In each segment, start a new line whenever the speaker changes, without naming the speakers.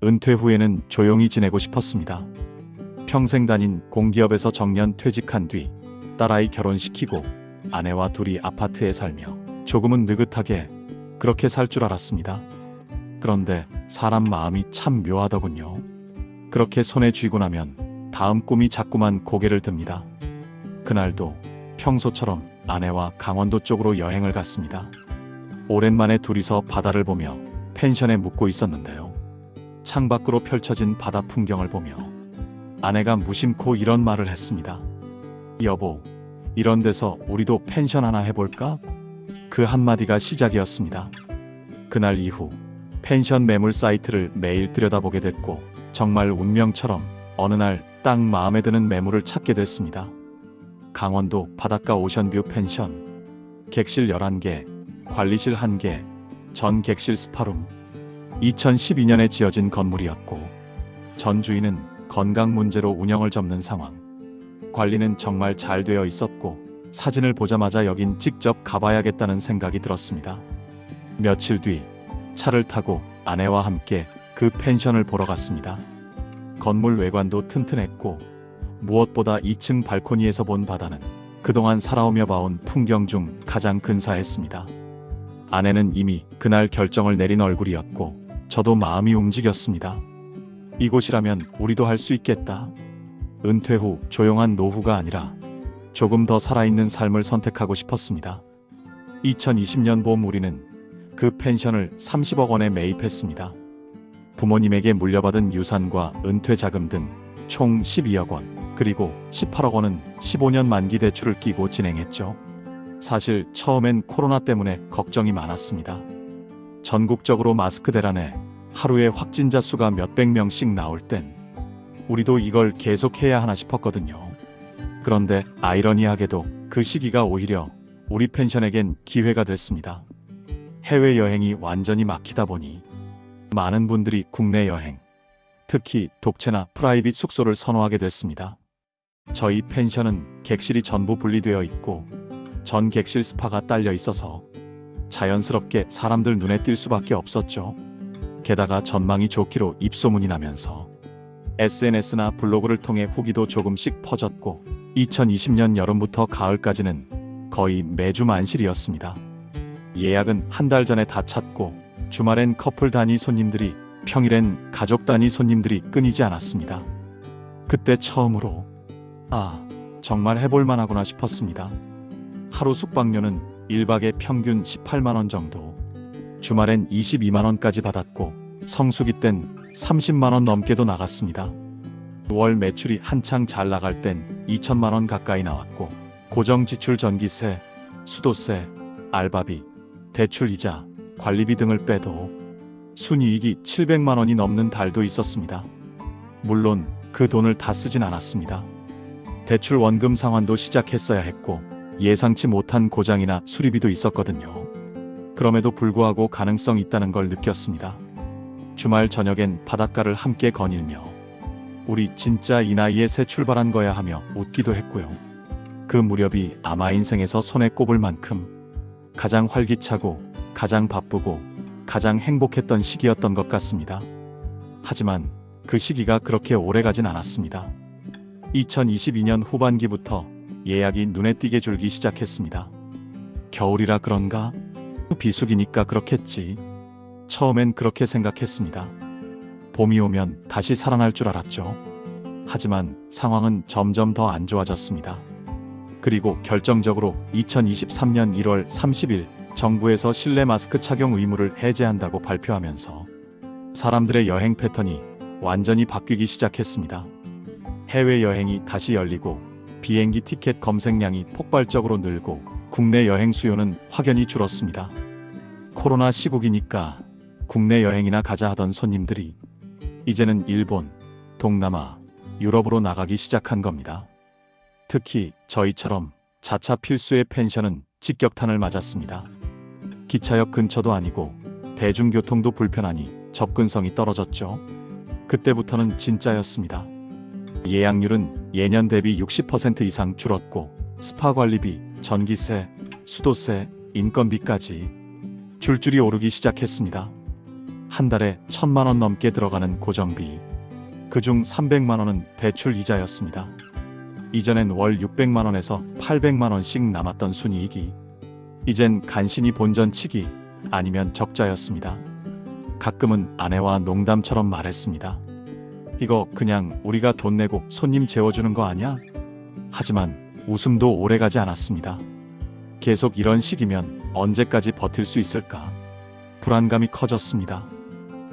은퇴 후에는 조용히 지내고 싶었습니다. 평생 다닌 공기업에서 정년 퇴직한 뒤 딸아이 결혼시키고 아내와 둘이 아파트에 살며 조금은 느긋하게 그렇게 살 줄 알았습니다. 그런데 사람 마음이 참 묘하더군요. 그렇게 손에 쥐고 나면 다음 꿈이 자꾸만 고개를 듭니다. 그날도 평소처럼 아내와 강원도 쪽으로 여행을 갔습니다. 오랜만에 둘이서 바다를 보며 펜션에 묵고 있었는데요. 창밖으로 펼쳐진 바다 풍경을 보며 아내가 무심코 이런 말을 했습니다. 여보, 이런 데서 우리도 펜션 하나 해볼까? 그 한마디가 시작이었습니다. 그날 이후 펜션 매물 사이트를 매일 들여다보게 됐고 정말 운명처럼 어느 날 딱 마음에 드는 매물을 찾게 됐습니다. 강원도 바닷가 오션뷰 펜션. 객실 11개, 관리실 1개, 전 객실 스파룸. 2012년에 지어진 건물이었고 전 주인은 건강 문제로 운영을 접는 상황. 관리는 정말 잘 되어 있었고 사진을 보자마자 여긴 직접 가봐야겠다는 생각이 들었습니다. 며칠 뒤 차를 타고 아내와 함께 그 펜션을 보러 갔습니다. 건물 외관도 튼튼했고 무엇보다 2층 발코니에서 본 바다는 그동안 살아오며 봐온 풍경 중 가장 근사했습니다. 아내는 이미 그날 결정을 내린 얼굴이었고 저도 마음이 움직였습니다. 이곳이라면 우리도 할 수 있겠다. 은퇴 후 조용한 노후가 아니라 조금 더 살아있는 삶을 선택하고 싶었습니다. 2020년 봄 우리는 그 펜션을 30억 원에 매입했습니다. 부모님에게 물려받은 유산과 은퇴 자금 등 총 12억 원, 그리고 18억 원은 15년 만기 대출을 끼고 진행했죠. 사실 처음엔 코로나 때문에 걱정이 많았습니다. 전국적으로 마스크 대란에 하루에 확진자 수가 몇백 명씩 나올 땐 우리도 이걸 계속해야 하나 싶었거든요. 그런데 아이러니하게도 그 시기가 오히려 우리 펜션에겐 기회가 됐습니다. 해외여행이 완전히 막히다 보니 많은 분들이 국내 여행, 특히 독채나 프라이빗 숙소를 선호하게 됐습니다. 저희 펜션은 객실이 전부 분리되어 있고 전 객실 스파가 딸려 있어서 자연스럽게 사람들 눈에 띌 수밖에 없었죠. 게다가 전망이 좋기로 입소문이 나면서 SNS나 블로그를 통해 후기도 조금씩 퍼졌고 2020년 여름부터 가을까지는 거의 매주 만실이었습니다. 예약은 한 달 전에 다 찼고 주말엔 커플 단위 손님들이, 평일엔 가족 단위 손님들이 끊이지 않았습니다. 그때 처음으로 정말 해볼만 하구나 싶었습니다. 하루 숙박료는 1박에 평균 18만원 정도, 주말엔 22만원까지 받았고 성수기 땐 30만원 넘게도 나갔습니다. 월 매출이 한창 잘 나갈 땐 2천만원 가까이 나왔고 고정 지출 전기세, 수도세, 알바비, 대출이자, 관리비 등을 빼도 순이익이 700만원이 넘는 달도 있었습니다. 물론 그 돈을 다 쓰진 않았습니다. 대출 원금 상환도 시작했어야 했고 예상치 못한 고장이나 수리비도 있었거든요. 그럼에도 불구하고 가능성 있다는 걸 느꼈습니다. 주말 저녁엔 바닷가를 함께 거닐며 우리 진짜 이 나이에 새 출발한 거야 하며 웃기도 했고요. 그 무렵이 아마 인생에서 손에 꼽을 만큼 가장 활기차고 가장 바쁘고 가장 행복했던 시기였던 것 같습니다. 하지만 그 시기가 그렇게 오래가진 않았습니다. 2022년 후반기부터 예약이 눈에 띄게 줄기 시작했습니다. 겨울이라 그런가? 비수기니까 그렇겠지. 처음엔 그렇게 생각했습니다. 봄이 오면 다시 살아날 줄 알았죠. 하지만 상황은 점점 더 안 좋아졌습니다. 그리고 결정적으로 2023년 1월 30일 정부에서 실내 마스크 착용 의무를 해제한다고 발표하면서 사람들의 여행 패턴이 완전히 바뀌기 시작했습니다. 해외여행이 다시 열리고 비행기 티켓 검색량이 폭발적으로 늘고 국내 여행 수요는 확연히 줄었습니다. 코로나 시국이니까 국내 여행이나 가자 하던 손님들이 이제는 일본, 동남아, 유럽으로 나가기 시작한 겁니다. 특히 저희처럼 자차 필수의 펜션은 직격탄을 맞았습니다. 기차역 근처도 아니고 대중교통도 불편하니 접근성이 떨어졌죠. 그때부터는 진짜였습니다. 예약률은 예년 대비 60% 이상 줄었고 스파 관리비, 전기세, 수도세, 인건비까지 줄줄이 오르기 시작했습니다. 한 달에 1,000만 원 넘게 들어가는 고정비. 그중 300만 원은 대출 이자였습니다. 이전엔 월 600만 원에서 800만 원씩 남았던 순이익이 이젠 간신히 본전치기 아니면 적자였습니다. 가끔은 아내와 농담처럼 말했습니다. 이거 그냥 우리가 돈 내고 손님 재워주는 거 아냐? 하지만 웃음도 오래가지 않았습니다. 계속 이런 식이면 언제까지 버틸 수 있을까? 불안감이 커졌습니다.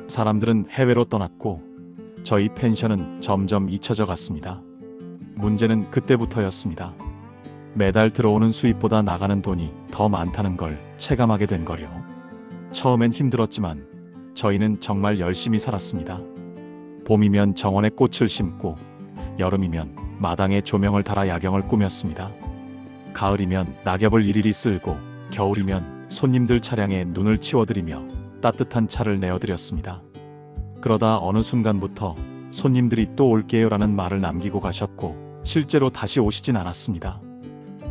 사람들은 해외로 떠났고 저희 펜션은 점점 잊혀져 갔습니다. 문제는 그때부터였습니다. 매달 들어오는 수입보다 나가는 돈이 더 많다는 걸 체감하게 된 거요. 처음엔 힘들었지만 저희는 정말 열심히 살았습니다. 봄이면 정원에 꽃을 심고 여름이면 마당에 조명을 달아 야경을 꾸몄습니다. 가을이면 낙엽을 일일이 쓸고 겨울이면 손님들 차량에 눈을 치워드리며 따뜻한 차를 내어드렸습니다. 그러다 어느 순간부터 손님들이 또 올게요라는 말을 남기고 가셨고 실제로 다시 오시진 않았습니다.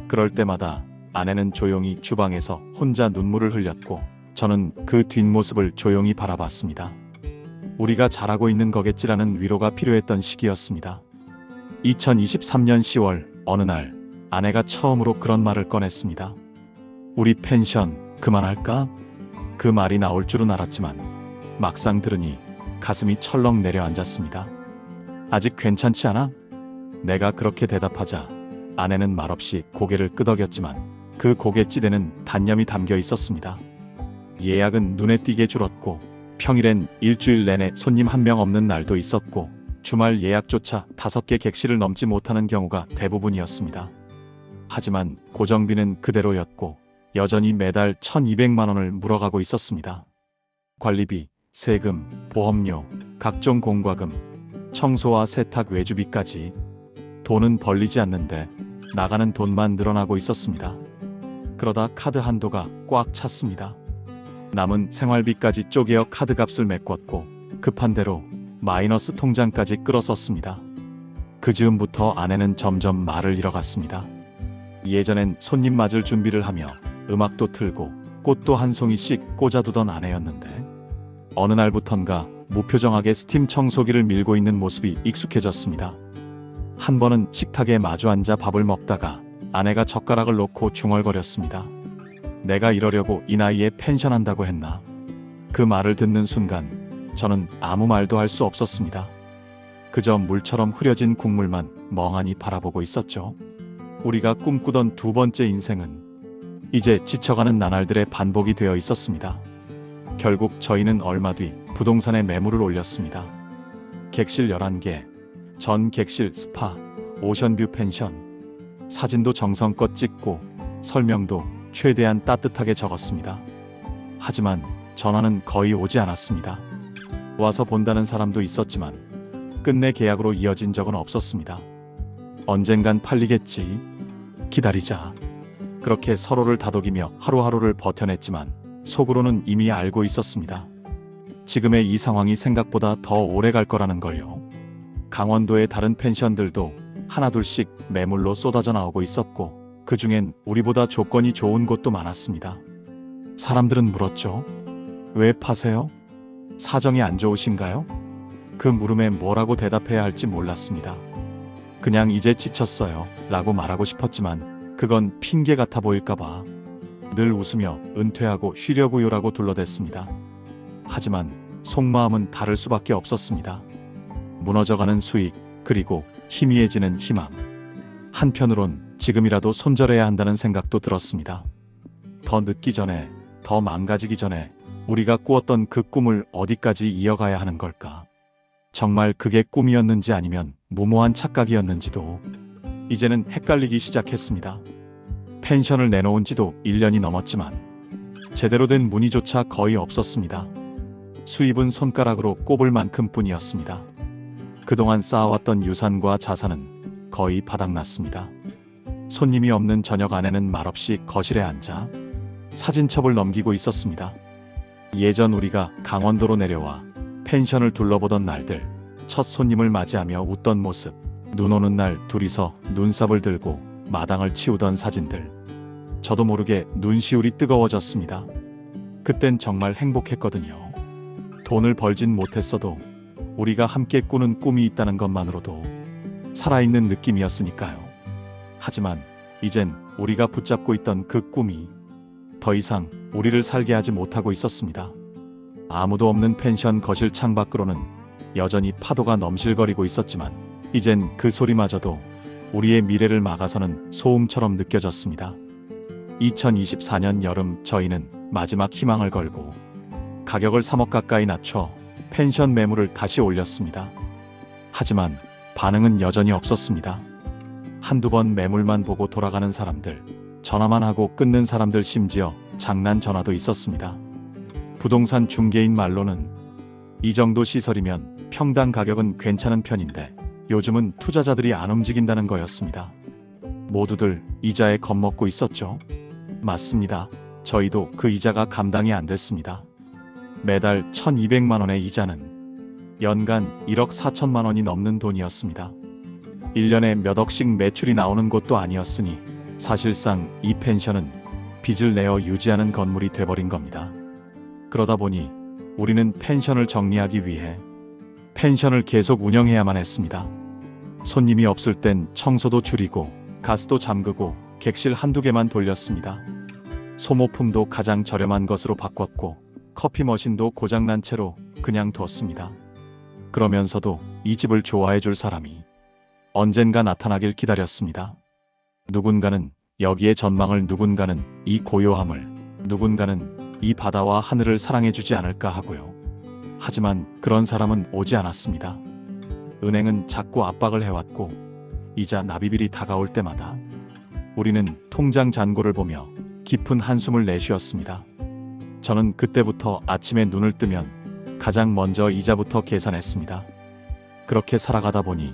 그럴 때마다 아내는 조용히 주방에서 혼자 눈물을 흘렸고 저는 그 뒷모습을 조용히 바라봤습니다. 우리가 잘하고 있는 거겠지라는 위로가 필요했던 시기였습니다. 2023년 10월 어느 날 아내가 처음으로 그런 말을 꺼냈습니다. 우리 펜션 그만할까? 그 말이 나올 줄은 알았지만 막상 들으니 가슴이 철렁 내려앉았습니다. 아직 괜찮지 않아? 내가 그렇게 대답하자 아내는 말없이 고개를 끄덕였지만 그 고갯지대는 단념이 담겨 있었습니다. 예약은 눈에 띄게 줄었고 평일엔 일주일 내내 손님 한 명 없는 날도 있었고 주말 예약조차 5개 객실을 넘지 못하는 경우가 대부분이었습니다. 하지만 고정비는 그대로였고 여전히 매달 1,200만 원을 물어가고 있었습니다. 관리비, 세금, 보험료, 각종 공과금, 청소와 세탁 외주비까지 돈은 벌리지 않는데 나가는 돈만 늘어나고 있었습니다. 그러다 카드 한도가 꽉 찼습니다. 남은 생활비까지 쪼개어 카드값을 메꿨고 급한 대로 마이너스 통장까지 끌어썼습니다. 그 즈음부터 아내는 점점 말을 잃어갔습니다. 예전엔 손님 맞을 준비를 하며 음악도 틀고 꽃도 한 송이씩 꽂아두던 아내였는데 어느 날부턴가 무표정하게 스팀 청소기를 밀고 있는 모습이 익숙해졌습니다. 한 번은 식탁에 마주 앉아 밥을 먹다가 아내가 젓가락을 놓고 중얼거렸습니다. 내가 이러려고 이 나이에 펜션 한다고 했나? 그 말을 듣는 순간 저는 아무 말도 할 수 없었습니다. 그저 물처럼 흐려진 국물만 멍하니 바라보고 있었죠. 우리가 꿈꾸던 두 번째 인생은 이제 지쳐가는 나날들의 반복이 되어 있었습니다. 결국 저희는 얼마 뒤 부동산에 매물을 올렸습니다. 객실 11개, 전 객실 스파, 오션뷰 펜션. 사진도 정성껏 찍고 설명도 최대한 따뜻하게 적었습니다. 하지만 전화는 거의 오지 않았습니다. 와서 본다는 사람도 있었지만 끝내 계약으로 이어진 적은 없었습니다. 언젠간 팔리겠지. 기다리자. 그렇게 서로를 다독이며 하루하루를 버텨냈지만 속으로는 이미 알고 있었습니다. 지금의 이 상황이 생각보다 더 오래 갈 거라는 걸요. 강원도의 다른 펜션들도 하나둘씩 매물로 쏟아져 나오고 있었고 그 중엔 우리보다 조건이 좋은 곳도 많았습니다. 사람들은 물었죠. 왜 파세요? 사정이 안 좋으신가요? 그 물음에 뭐라고 대답해야 할지 몰랐습니다. 그냥 이제 지쳤어요 라고 말하고 싶었지만 그건 핑계 같아 보일까봐 늘 웃으며 은퇴하고 쉬려고요라고 둘러댔습니다. 하지만 속마음은 다를 수밖에 없었습니다. 무너져가는 수익 그리고 희미해지는 희망. 한편으론 지금이라도 손절해야 한다는 생각도 들었습니다. 더 늦기 전에, 더 망가지기 전에 우리가 꾸었던 그 꿈을 어디까지 이어가야 하는 걸까? 정말 그게 꿈이었는지 아니면 무모한 착각이었는지도 이제는 헷갈리기 시작했습니다. 펜션을 내놓은 지도 1년이 넘었지만 제대로 된 문의조차 거의 없었습니다. 수입은 손가락으로 꼽을 만큼 뿐이었습니다. 그동안 쌓아왔던 유산과 자산은 거의 바닥났습니다. 손님이 없는 저녁 아내는 말없이 거실에 앉아 사진첩을 넘기고 있었습니다. 예전 우리가 강원도로 내려와 펜션을 둘러보던 날들, 첫 손님을 맞이하며 웃던 모습, 눈 오는 날 둘이서 눈삽을 들고 마당을 치우던 사진들. 저도 모르게 눈시울이 뜨거워졌습니다. 그땐 정말 행복했거든요. 돈을 벌진 못했어도 우리가 함께 꾸는 꿈이 있다는 것만으로도 살아있는 느낌이었으니까요. 하지만 이젠 우리가 붙잡고 있던 그 꿈이 더 이상 우리를 살게 하지 못하고 있었습니다. 아무도 없는 펜션 거실 창밖으로는 여전히 파도가 넘실거리고 있었지만 이젠 그 소리마저도 우리의 미래를 막아서는 소음처럼 느껴졌습니다. 2024년 여름 저희는 마지막 희망을 걸고 가격을 3억 가까이 낮춰 펜션 매물을 다시 올렸습니다. 하지만 반응은 여전히 없었습니다. 한두 번 매물만 보고 돌아가는 사람들, 전화만 하고 끊는 사람들, 심지어 장난 전화도 있었습니다. 부동산 중개인 말로는 이 정도 시설이면 평당 가격은 괜찮은 편인데 요즘은 투자자들이 안 움직인다는 거였습니다. 모두들 이자에 겁먹고 있었죠. 맞습니다. 저희도 그 이자가 감당이 안 됐습니다. 매달 1,200만 원의 이자는 연간 1억 4천만 원이 넘는 돈이었습니다. 1년에 몇 억씩 매출이 나오는 곳도 아니었으니 사실상 이 펜션은 빚을 내어 유지하는 건물이 돼버린 겁니다. 그러다 보니 우리는 펜션을 정리하기 위해 펜션을 계속 운영해야만 했습니다. 손님이 없을 땐 청소도 줄이고 가스도 잠그고 객실 한두 개만 돌렸습니다. 소모품도 가장 저렴한 것으로 바꿨고 커피 머신도 고장난 채로 그냥 뒀습니다. 그러면서도 이 집을 좋아해 줄 사람이 언젠가 나타나길 기다렸습니다. 누군가는 여기에 전망을, 누군가는 이 고요함을, 누군가는 이 바다와 하늘을 사랑해 주지 않을까 하고요. 하지만 그런 사람은 오지 않았습니다. 은행은 자꾸 압박을 해왔고 이자 납입일이 다가올 때마다 우리는 통장 잔고를 보며 깊은 한숨을 내쉬었습니다. 저는 그때부터 아침에 눈을 뜨면 가장 먼저 이자부터 계산했습니다. 그렇게 살아가다 보니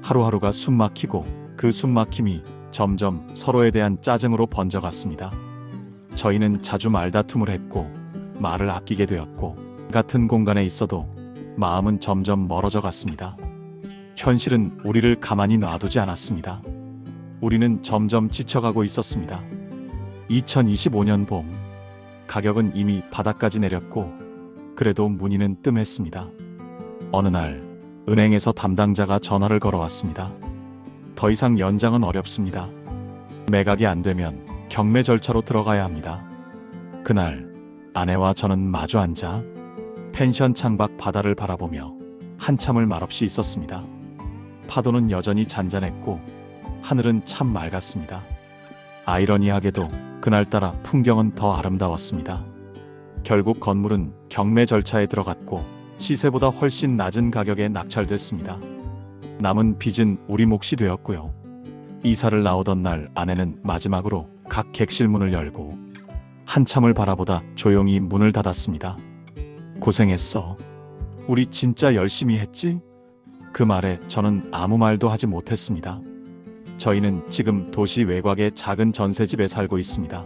하루하루가 숨막히고 그 숨막힘이 점점 서로에 대한 짜증으로 번져갔습니다. 저희는 자주 말다툼을 했고 말을 아끼게 되었고 같은 공간에 있어도 마음은 점점 멀어져 갔습니다. 현실은 우리를 가만히 놔두지 않았습니다. 우리는 점점 지쳐가고 있었습니다. 2025년 봄, 가격은 이미 바닥까지 내렸고 그래도 문의는 뜸했습니다. 어느 날 은행에서 담당자가 전화를 걸어왔습니다. 더 이상 연장은 어렵습니다. 매각이 안 되면 경매 절차로 들어가야 합니다. 그날 아내와 저는 마주 앉아 펜션 창밖 바다를 바라보며 한참을 말없이 있었습니다. 파도는 여전히 잔잔했고 하늘은 참 맑았습니다. 아이러니하게도 그날따라 풍경은 더 아름다웠습니다. 결국 건물은 경매 절차에 들어갔고 시세보다 훨씬 낮은 가격에 낙찰됐습니다. 남은 빚은 우리 몫이 되었고요. 이사를 나오던 날 아내는 마지막으로 각 객실 문을 열고 한참을 바라보다 조용히 문을 닫았습니다. 고생했어. 우리 진짜 열심히 했지? 그 말에 저는 아무 말도 하지 못했습니다. 저희는 지금 도시 외곽의 작은 전셋집에 살고 있습니다.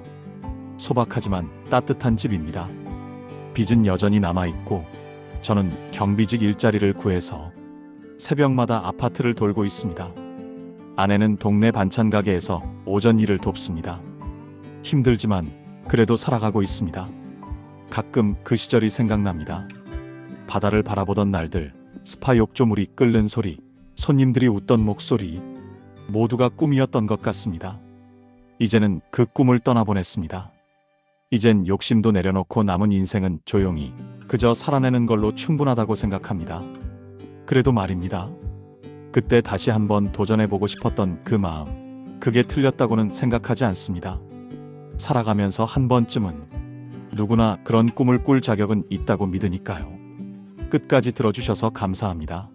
소박하지만 따뜻한 집입니다. 빚은 여전히 남아있고 저는 경비직 일자리를 구해서 새벽마다 아파트를 돌고 있습니다. 아내는 동네 반찬 가게에서 오전 일을 돕습니다. 힘들지만 그래도 살아가고 있습니다. 가끔 그 시절이 생각납니다. 바다를 바라보던 날들, 스파 욕조물이 끓는 소리, 손님들이 웃던 목소리, 모두가 꿈이었던 것 같습니다. 이제는 그 꿈을 떠나보냈습니다. 이젠 욕심도 내려놓고 남은 인생은 조용히 그저 살아내는 걸로 충분하다고 생각합니다. 그래도 말입니다. 그때 다시 한번 도전해보고 싶었던 그 마음, 그게 틀렸다고는 생각하지 않습니다. 살아가면서 한 번쯤은 누구나 그런 꿈을 꿀 자격은 있다고 믿으니까요. 끝까지 들어주셔서 감사합니다.